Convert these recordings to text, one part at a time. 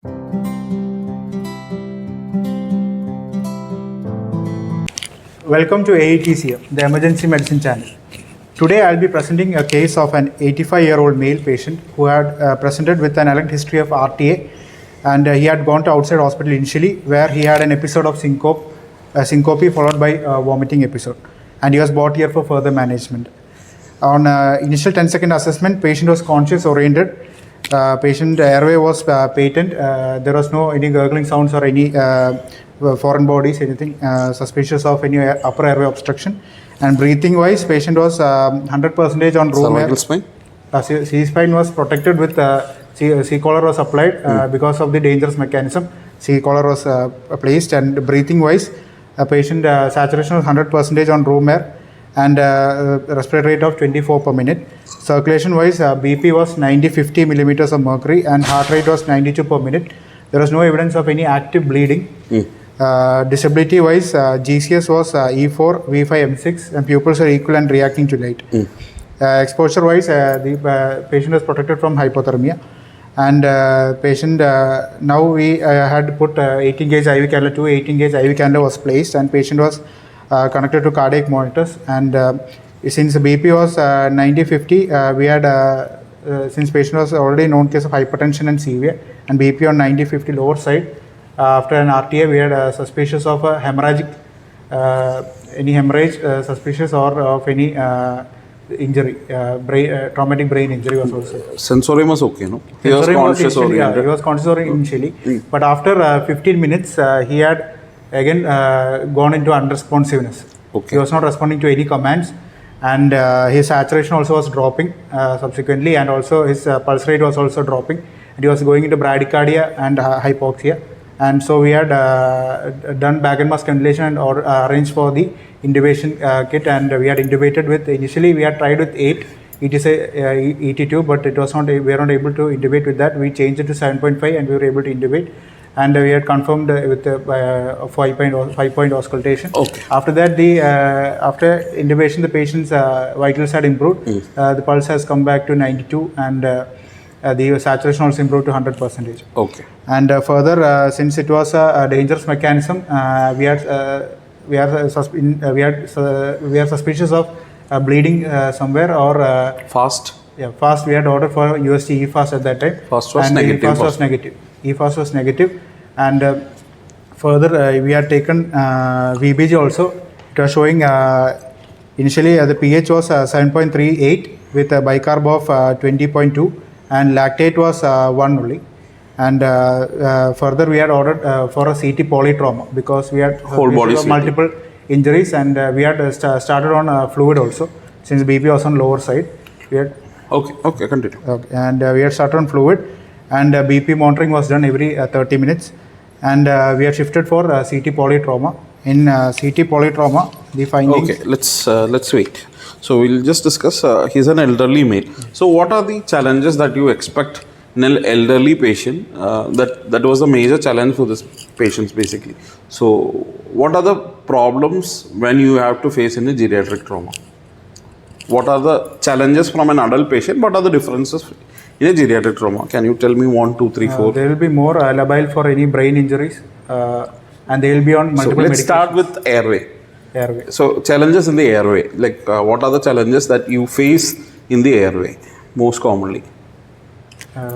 Welcome to AETCM, the Emergency Medicine Channel. Today I'll be presenting a case of an 85-year-old male patient who had presented with an alleged history of RTA, and he had gone to outside hospital initially where he had an episode of syncope followed by a vomiting episode, and he was brought here for further management. On initial 10-second assessment, patient was conscious oriented. Patient airway was patent. There was no any gurgling sounds or any foreign bodies, anything suspicious of any upper airway obstruction. And breathing wise, patient was 100% on room air. Spine? C-spine was protected with C-collar was applied because of the dangerous mechanism. C-collar was placed, and breathing wise, patient saturation was 100% on room air, and respiratory rate of 24 per minute. Circulation wise, BP was 90-50 millimeters of mercury, and heart rate was 92 per minute. There was no evidence of any active bleeding. Disability wise, GCS was E4, V5, M6, and pupils are equal and reacting to light. Exposure wise, the patient was protected from hypothermia, and patient now we had put 18 gauge IV cannula, 18 gauge IV cannula was placed, and patient was connected to cardiac monitors. And since the BP was 90-50, we had since patient was already known case of hypertension and severe, and BP on 90-50 lower side. After an RTA, we had suspicious of a hemorrhagic, any hemorrhage suspicious, or of any injury, traumatic brain injury was also. Sensorium was okay, no? He was conscious oriented. He was conscious oriented initially, but after 15 minutes, he had again gone into unresponsiveness. Okay. He was not responding to any commands, and his saturation also was dropping subsequently, and also his pulse rate was also dropping, and he was going into bradycardia and hypoxia. And so we had done bag and mask ventilation and arranged for the intubation kit, and we had intubated with, initially we had tried with 8 ET2, but it was not, we were not able to intubate with that. We changed it to 7.5 and we were able to intubate, and we had confirmed with 5-point auscultation. Okay. After that, after intubation, the patient's vitals had improved. The pulse has come back to 92, and the saturation also improved to 100%. Okay. And further, since it was a dangerous mechanism, we are suspicious of bleeding somewhere, or Fast? Yeah, fast. We had ordered for USG EFAST at that time. Fast was and negative. EFAST was negative. EFAST was negative, and further we had taken VBG also. It was showing initially the pH was 7.38 with a bicarb of 20.2, and lactate was 1 only. And further we had ordered for a CT polytrauma because we had whole body multiple injuries, and we had started on fluid also, since BP was on lower side. We had Okay, continue. Okay, and we had started on fluid, and BP monitoring was done every 30 minutes, and we had shifted for CT polytrauma. In CT polytrauma, the findings. Okay, let's wait. So we'll just discuss. He's an elderly male. So what are the challenges that you expect in an elderly patient? That was a major challenge for this patients basically. So what are the problems when you have to face in a geriatric trauma? What are the challenges from an adult patient? What are the differences in a geriatric trauma? Can you tell me 1, 2, 3, 4? There will be more labile for any brain injuries, and they will be on multiple. So let's start with airway. Airway. So challenges in the airway, like what are the challenges that you face in the airway most commonly?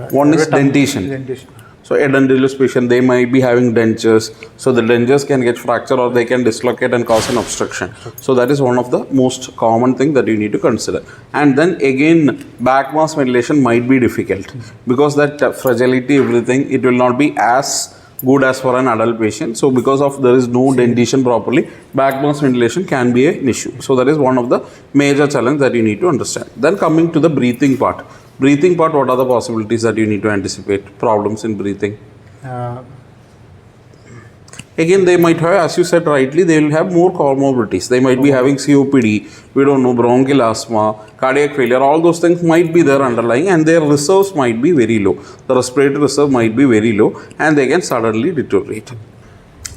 One is dentition. So a dentulous patient, they might be having dentures. So the dentures can get fractured, or they can dislocate and cause an obstruction. So that is one of the most common thing that you need to consider. And then again, back mask ventilation might be difficult because that fragility, everything, it will not be as good as for an adult patient. So because of there is no dentition properly, back mask ventilation can be an issue. So that is one of the major challenge that you need to understand. Then coming to the breathing part. Breathing part, what are the possibilities that you need to anticipate? Problems in breathing? Again, they might have, as you said rightly, they will have more comorbidities. They might be having COPD, we don't know, bronchial asthma, cardiac failure, all those things might be there underlying, and their reserves might be very low. The respiratory reserve might be very low, and they can suddenly deteriorate.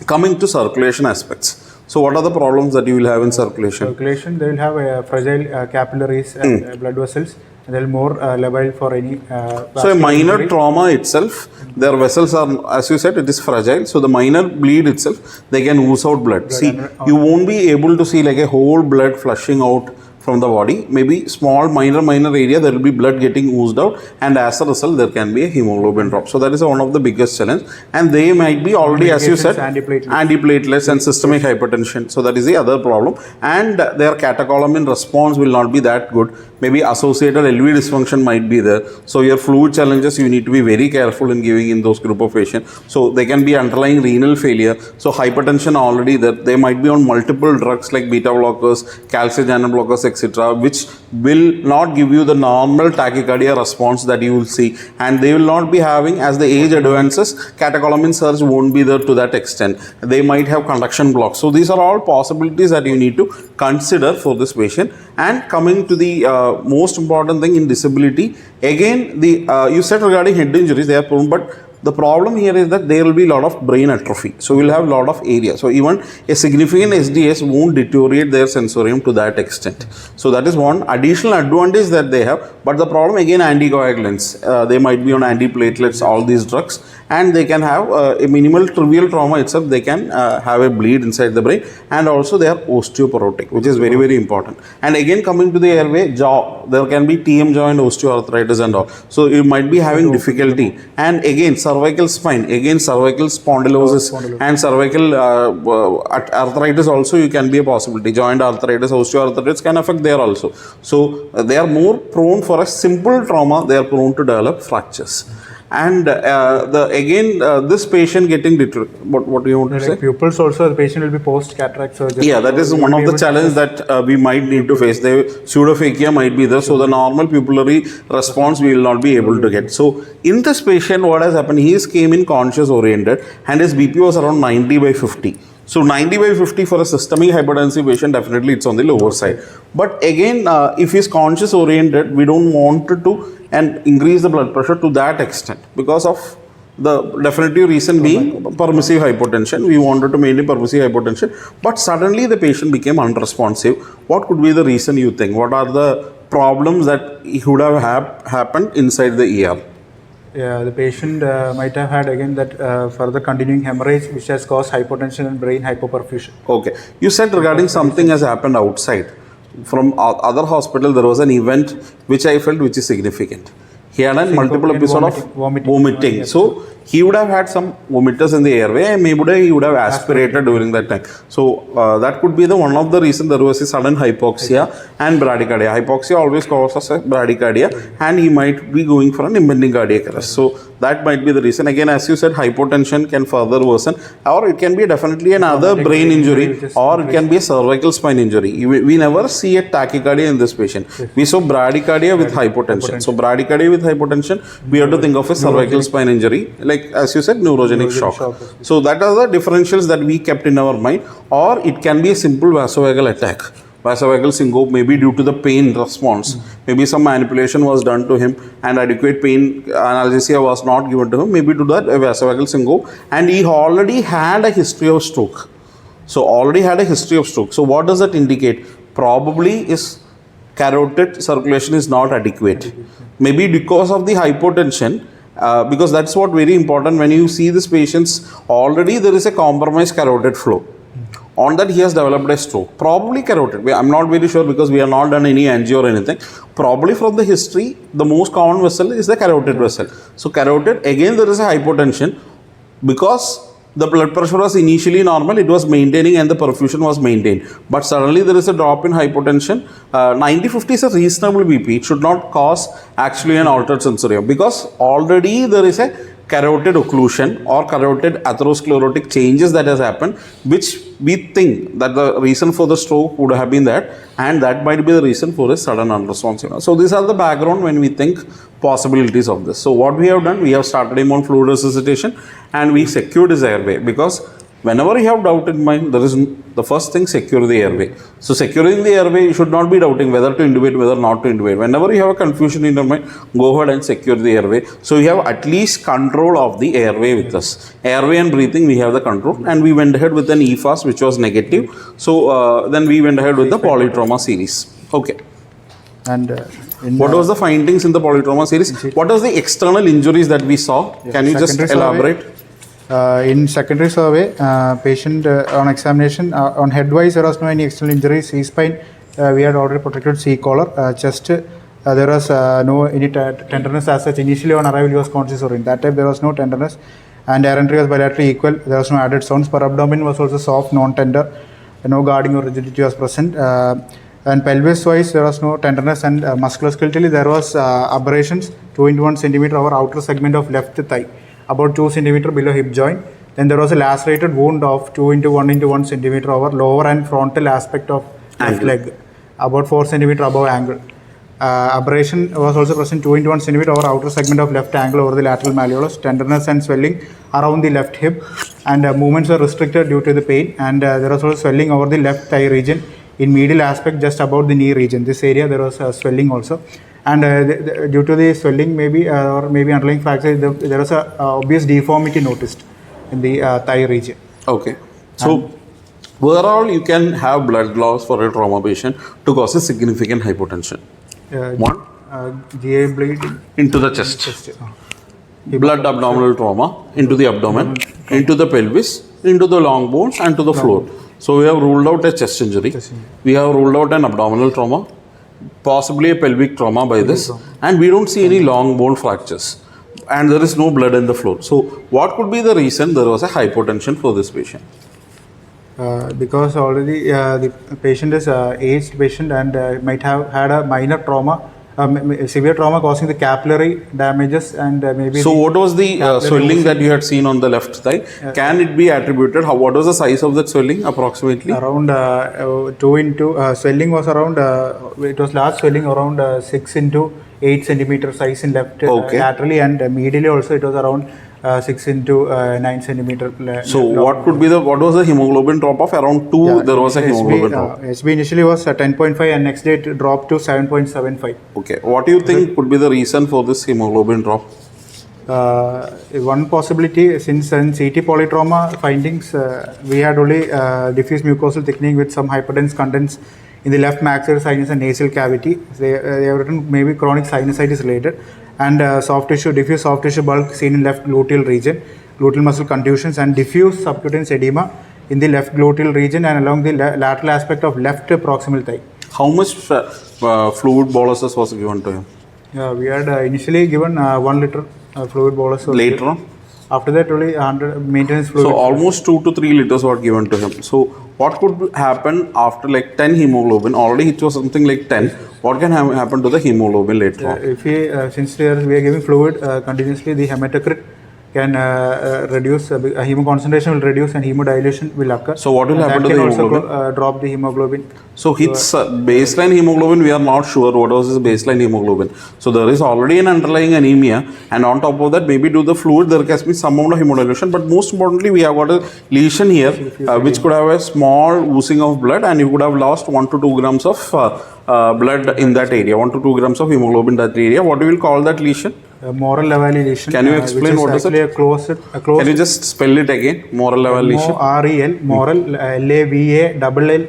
Coming to circulation aspects. So what are the problems that you will have in circulation? Circulation, they will have fragile capillaries and blood vessels. they're more liable for any. So a vascular minor injury. trauma itself, their vessels are, as you said, it is fragile. So the minor bleed itself, they can ooze out blood. See, you won't be able to see like a whole blood flushing out from the body. Maybe small minor area there will be blood getting oozed out, and as a result there can be a hemoglobin drop. So that is one of the biggest challenge, and they might be already, as you said, antiplatelets and systemic hypertension. So that is the other problem, and their catecholamine response will not be that good. Maybe associated LV dysfunction might be there. So your fluid challenges, you need to be very careful in giving in those group of patients. So they can be underlying renal failure. So hypertension already there. They might be on multiple drugs like beta blockers, calcium channel blockers, etc., which will not give you the normal tachycardia response that you will see, and they will not be having, as the age advances, catecholamine surge won't be there to that extent. They might have conduction blocks. So these are all possibilities that you need to consider for this patient. And coming to the most important thing in disability, again, the you said regarding head injuries, they are prone, but the problem here is that there will be a lot of brain atrophy. So we'll have a lot of area. So even a significant SDS won't deteriorate their sensorium to that extent. So that is one additional advantage that they have. But the problem again, anticoagulants. They might be on antiplatelets, all these drugs, and they can have a minimal trivial trauma itself. They can have a bleed inside the brain, and also they are osteoporotic, which is very, very important. And again, coming to the airway, jaw, there can be TM joint osteoarthritis and all. So you might be having difficulty. And again, cervical spine, again cervical spondylosis and cervical arthritis also you can be a possibility. Joint arthritis, osteoarthritis can affect there also. So they are more prone for a simple trauma. They are prone to develop fractures. And this patient getting deteriorated. What do you want to say? Pupils also, the patient will be post cataract surgery. Yeah, that is one of the challenges that we might need to face. The pseudophakia might be there, so the normal pupillary response we will not be able to get. So in this patient, what has happened? He came in conscious oriented, and his BP was around 90/50. So 90/50 for a systemic hypertensive patient, definitely it's on the lower side. But again, if he's conscious oriented, we don't want to and increase the blood pressure to that extent because of the definitive reason being permissive hypotension. We wanted to maintain permissive hypotension, but suddenly the patient became unresponsive. What could be the reason you think? What are the problems that would have happened inside the ER? Yeah, the patient might have had again that further continuing hemorrhage, which has caused hypotension and brain hypoperfusion. Okay, you said regarding something has happened outside. From other hospital, there was an event which I felt which is significant. He had a multiple episode of vomiting. So he would have had some vomiters in the airway, and maybe he would have aspirated during that time. So that could be the one of the reason there was a sudden hypoxia and bradycardia. Hypoxia always causes a bradycardia, and he might be going for an impending cardiac arrest. So that might be the reason. Again, as you said, hypotension can further worsen, or it can be definitely another brain injury, or it can be a cervical spine injury. We never see a tachycardia in this patient. We saw bradycardia with hypotension. So bradycardia with hypotension, we have to think of a cervical spine injury, like as you said, neurogenic shock. So that are the differentials that we kept in our mind. Or it can be a simple vasovagal attack. Vasovagal syncope may be due to the pain response. Maybe some manipulation was done to him and adequate pain analgesia was not given to him. Maybe to that vasovagal syncope, and he already had a history of stroke. So what does that indicate? Probably his carotid circulation is not adequate. Maybe because of the hypotension, because that's what very important. When you see these patients, already there is a compromised carotid flow. On that, he has developed a stroke. Probably carotid. I'm not very sure because we have not done any angio or anything. Probably from the history, the most common vessel is the carotid vessel. So carotid, again there is a hypotension because the blood pressure was initially normal, it was maintaining and the perfusion was maintained. But suddenly there is a drop in hypotension. 90/50 is a reasonable BP. It should not cause actually an altered sensorium because already there is a carotid occlusion or carotid atherosclerotic changes that has happened, which we think that the reason for the stroke would have been that, and that might be the reason for a sudden unresponsiveness. So these are the background when we think possibilities of this. So what we have done, we have started him on fluid resuscitation and we secured his airway, because whenever you have doubt in mind, there is the first thing, secure the airway. So securing the airway, you should not be doubting whether to intubate, whether not to intubate. Whenever you have a confusion in your mind, go ahead and secure the airway. So you have at least control of the airway with us. Airway and breathing, we have the control, and we went ahead with an EFAS which was negative. So then we went ahead with the polytrauma series. Okay. And What was the findings in the polytrauma series? What was the external injuries that we saw? Can you just Secondary elaborate? In secondary survey, patient on examination, on head-wise, there was no any external injuries. C-spine, we had already protected C-collar. Chest, there was no any tenderness as such. Initially on arrival, he was conscious or in that time, there was no tenderness. And air entry was bilaterally equal. There was no added sounds. Per abdomen was also soft, non-tender. No guarding or rigidity was present. And pelvis-wise, there was no tenderness, and musculoskeletally, there was aberrations 2 × 1 centimeter over outer segment of left thigh, about 2 centimeter below hip joint. Then there was a lacerated wound of 2 × 1 × 1 centimeter over lower and frontal aspect of left leg, about 4 centimeter above angle. Aberration was also present 2 × 1 centimeter over outer segment of left angle over the lateral malleolus. Tenderness and swelling around the left hip, and movements were restricted due to the pain. And there was also swelling over the left thigh region in medial aspect just above the knee region. This area there was swelling also. And due to the swelling, maybe or maybe underlying fracture, there was a obvious deformity noticed in the thigh region. Okay. So, overall, you can have blood loss for a trauma patient to cause a significant hypotension. One, GI bleeding into the chest. Blood abdominal trauma into the abdomen, into the pelvis, into the long bones, and to the floor. So, we have ruled out a chest injury. We have ruled out an abdominal trauma, possibly a pelvic trauma by this, and we don't see any long bone fractures. And there is no blood in the floor. So, what could be the reason there was a hypotension for this patient? Because already the patient is aged patient and might have had a minor trauma, severe trauma causing the capillary damages and maybe. So, what was the swelling that you had seen on the left thigh? Can it be attributed? What was the size of that swelling approximately? Around 2 into swelling was around. It was large swelling around 6 × 8 centimeter size in left laterally, and medially also it was around 6 × 9 centimeter. So what was the hemoglobin drop of around 2? Yeah, there was a hemoglobin drop. HB initially was 10.5 and next day it dropped to 7.75. Okay. What do you think could be the reason for this hemoglobin drop? One possibility, since in CT polytrauma findings, we had only diffuse mucosal thickening with some hyperdense contents in the left maxillary sinus and nasal cavity. They have written maybe chronic sinusitis related, and diffuse soft tissue bulk seen in left gluteal region, gluteal muscle contusions, and diffuse subcutaneous edema in the left gluteal region and along the lateral aspect of left proximal thigh. How much fluid boluses was given to him? We had initially given 1 liter fluid bolus. Later on? After that, only 100 maintenance fluid. So almost 2 to 3 liters were given to him. So what could happen after like 10 hemoglobin? Already it was something like 10. What can happen to the hemoglobin later on? If we, since we are giving fluid continuously, the hematocrit can reduce, hemo concentration will reduce and hemodilation will occur. So what will happen to the hemoglobin? That can also drop the hemoglobin. So his baseline hemoglobin, we are not sure what was his baseline hemoglobin. So there is already an underlying anemia, and on top of that, maybe due to the fluid, there has been some amount of hemodilation. But most importantly, we have got a lesion here, which could have a small oozing of blood, and you could have lost 1 to 2 grams of blood in that area, 1 to 2 grams of hemoglobin in that area. What do you call that lesion? Moral Lavalley lesion. Can you explain what is it? A closed. Can you just spell it again? Moral Lavalley lesion. M-O-R-E-L, moral, L-A-V-A-L-L-E,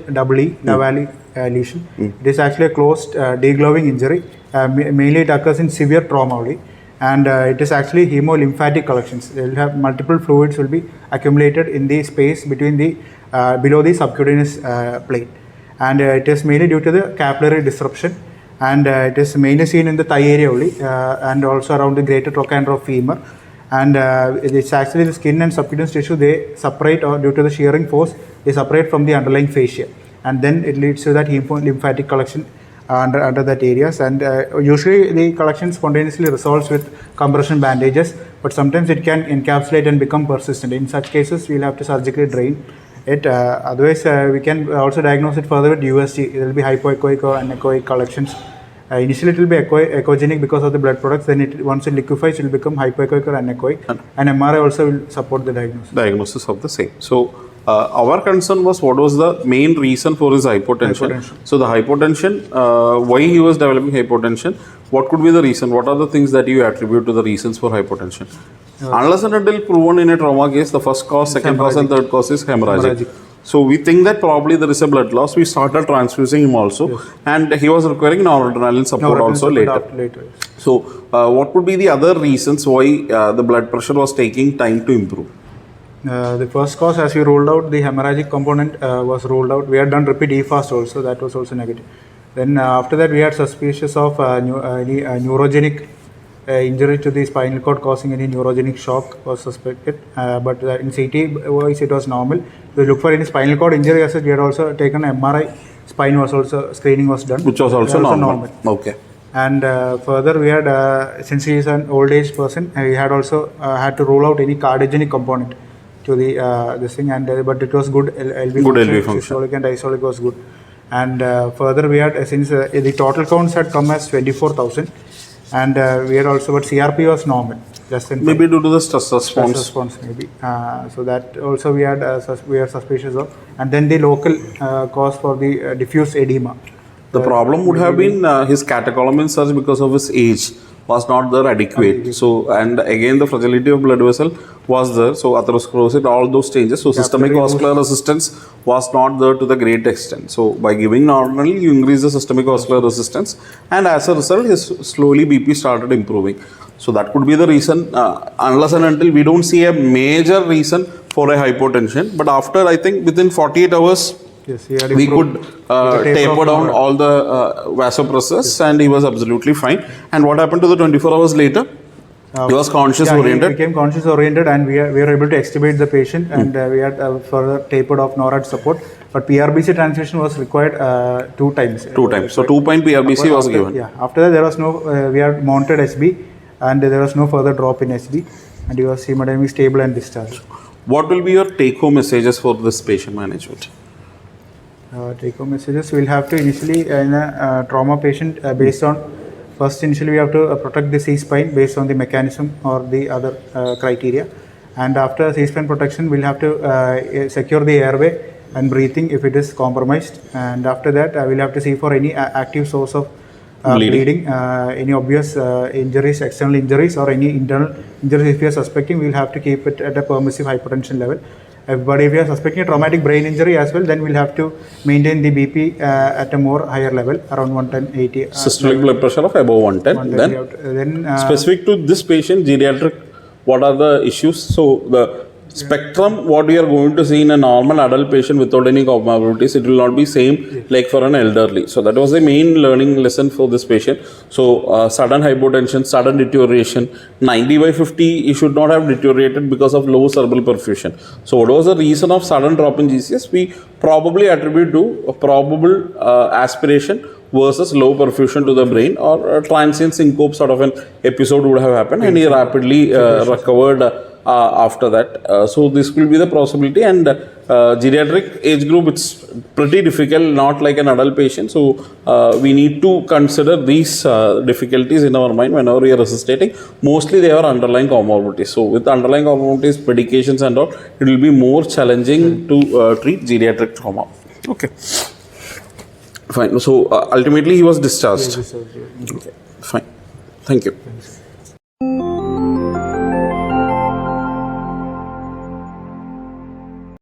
Lavalley lesion. It is actually a closed degloving injury. Mainly it occurs in severe trauma only. And it is actually hemolymphatic collections. They will have multiple fluids will be accumulated in the space between the below the subcutaneous plate. And it is mainly due to the capillary disruption. And it is mainly seen in the thigh area only, and also around the greater trochanter of femur. And it's actually the skin and subcutaneous tissue, they separate, or due to the shearing force, they separate from the underlying fascia. And then it leads to that lymphatic collection under that areas. And usually the collection spontaneously resolves with compression bandages, but sometimes it can encapsulate and become persistent. In such cases, we'll have to surgically drain it. Otherwise, we can also diagnose it further with USG. It will be hypoechoic or anechoic collections. Initially, it will be echogenic because of the blood products. Then, once it liquefies, it will become hypoechoic or anechoic. And MRI also will support the diagnosis. Diagnosis of the same. So, our concern was what was the main reason for his hypotension. So, the hypotension, why he was developing hypotension, what could be the reason? What are the things that you attribute to the reasons for hypotension? Unless and until proven in a trauma case, the first cause, second cause, and third cause is hemorrhagic. So we think that probably there is a blood loss. We started transfusing him also, and he was requiring noradrenaline support also later. So what would be the other reasons why the blood pressure was taking time to improve? The first cause, as we ruled out, the hemorrhagic component was ruled out. We had done repeat EFAST also, that was also negative. Then after that, we had suspicious of any neurogenic injury to the spinal cord causing any neurogenic shock was suspected. But in CT wise, it was normal. We look for any spinal cord injury as such. We had also taken MRI. Spine was also, screening was done. Which was also normal. Okay. And further, we had, since he is an old age person, he had also had to rule out any cardiogenic component to the this thing, and but it was good LV function. Systolic and diastolic was good. And further, we had, since the total counts had come as 24,000, and we had also, but CRP was normal. Maybe due to the stress response. Maybe. So that also we had we are suspicious of, and then the local cause for the diffuse edema. The problem would have been his catecholamine surge because of his age was not there adequate. So, and again the fragility of blood vessel was there. So atherosclerosis, all those changes. So systemic vascular resistance was not there to the great extent. So by giving noradrenaline, you increase the systemic vascular resistance, and as a result, his slowly BP started improving. So that could be the reason, unless and until we don't see a major reason for a hypotension. But after, I think within 48 hours, yes, we could taper down all the vasopressors, and he was absolutely fine. And what happened to the 24 hours later? He was conscious oriented. He became conscious oriented, and we were able to extubate the patient, and we had further tapered off NORAD support. But PRBC transfusion was required 2 times. 2 times. So 2-point PRBC was given. Yeah. After that, there was no. We had mounted SB, and there was no further drop in SB, and he was hemodynamic stable and discharged. What will be your take-home messages for this patient management? Take-home messages, we'll have to initially in a trauma patient based on, first initially we have to protect the C-spine based on the mechanism or the other criteria, and after C-spine protection we'll have to secure the airway and breathing if it is compromised, and after that we'll have to see for any active source of bleeding, any obvious injuries, external injuries, or any internal injuries. If we are suspecting, we'll have to keep it at a permissive hypertension level. But if we are suspecting a traumatic brain injury as well, then we'll have to maintain the BP at a more higher level, around 110/80. Systolic blood pressure of above 110. Then specific to this patient, geriatric, what are the issues? So the spectrum, what we are going to see in a normal adult patient without any comorbidities, it will not be same like for an elderly. So that was the main learning lesson for this patient. So sudden hypotension, sudden deterioration, 90/50, he should not have deteriorated because of low cerebral perfusion. So what was the reason of sudden drop in GCS? We probably attribute to a probable aspiration versus low perfusion to the brain, or a transient syncope sort of an episode would have happened, and he rapidly recovered after that. So this will be the possibility, and geriatric age group, it's pretty difficult, not like an adult patient. So we need to consider these difficulties in our mind whenever we are resuscitating. Mostly they are underlying comorbidities. So with underlying comorbidities, medications and all, it will be more challenging to treat geriatric trauma. Okay. Fine. So ultimately he was discharged. Okay. Fine. Thank you.